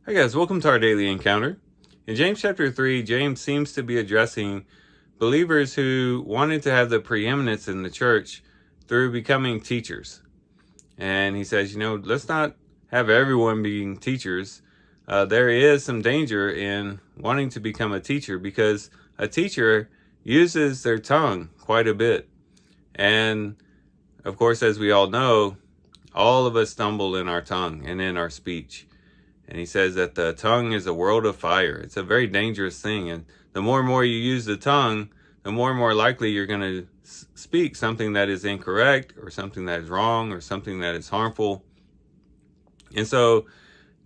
Hi guys, welcome to our daily encounter. In James chapter 3, James seems to be addressing believers who wanted to have the preeminence in the church through becoming teachers. And he says, let's not have everyone being teachers. There is some danger in wanting to become a teacher because a teacher uses their tongue quite a bit. And of course, as we all know, all of us stumble in our tongue and in our speech. And he says that the tongue is a world of fire. It's a very dangerous thing. And the more and more you use the tongue, the more and more likely you're going to speak something that is incorrect or something that is wrong or something that is harmful. And so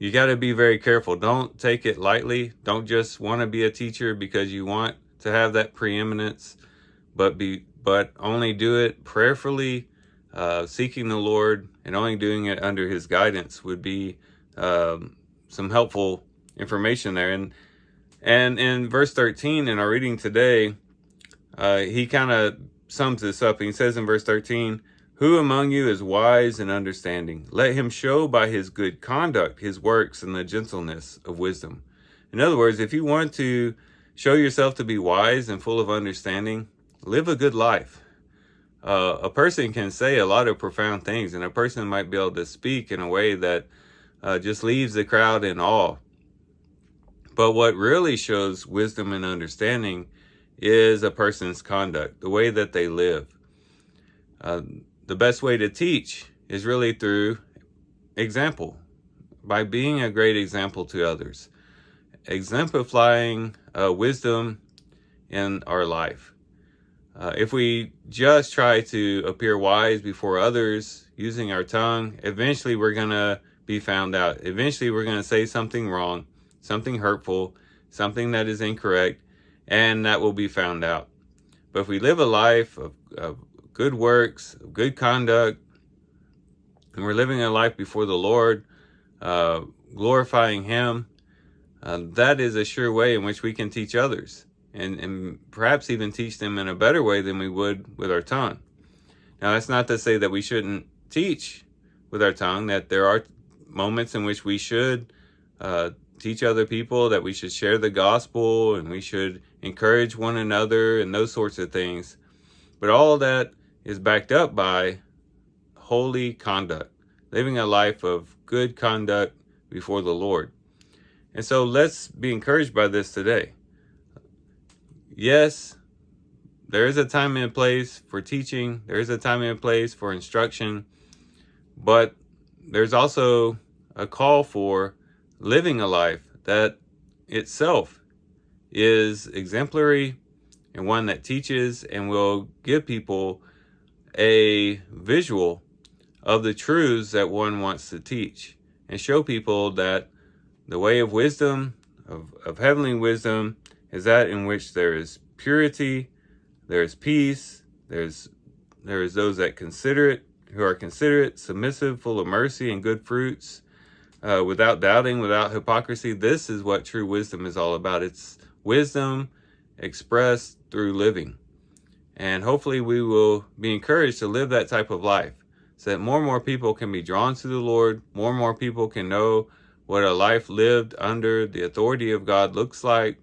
you got to be very careful. Don't take it lightly. Don't just want to be a teacher because you want to have that preeminence, but only do it prayerfully, seeking the Lord, and only doing it under his guidance would be some helpful information there. And in verse 13 in our reading today, he kind of sums this up. And he says in verse 13, "Who among you is wise and understanding? Let him show by his good conduct his works in the gentleness of wisdom." In other words, if you want to show yourself to be wise and full of understanding, live a good life. A person can say a lot of profound things, and a person might be able to speak in a way that just leaves the crowd in awe. But what really shows wisdom and understanding is a person's conduct, the way that they live. The best way to teach is really through example, by being a great example to others, exemplifying wisdom in our life. If we just try to appear wise before others using our tongue, eventually we're going to be found out. Eventually we're going to say something wrong, something hurtful, something that is incorrect, and that will be found out. But if we live a life of good works, of good conduct, and we're living a life before the Lord, glorifying him, that is a sure way in which we can teach others, and perhaps even teach them in a better way than we would with our tongue. Now, that's not to say that we shouldn't teach with our tongue, that there are moments in which we should teach other people, that we should share the gospel, and we should encourage one another and those sorts of things. But all of that is backed up by holy conduct, living a life of good conduct before the Lord. And so let's be encouraged by this today. Yes, there is a time and place for teaching. There is a time and place for instruction. But there's also a call for living a life that itself is exemplary and one that teaches and will give people a visual of the truths that one wants to teach, and show people that the way of wisdom, of heavenly wisdom, is that in which there is purity, there is peace, there is those that who are considerate, submissive, full of mercy and good fruits, without doubting, without hypocrisy. This is what true wisdom is all about. It's wisdom expressed through living. And hopefully we will be encouraged to live that type of life, so that more and more people can be drawn to the Lord, more and more people can know what a life lived under the authority of God looks like,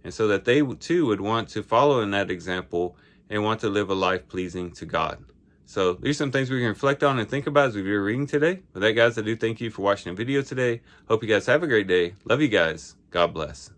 and so that they too would want to follow in that example and want to live a life pleasing to God. So these are some things we can reflect on and think about as we do reading today. With that, guys, I do thank you for watching the video today. Hope you guys have a great day. Love you guys. God bless.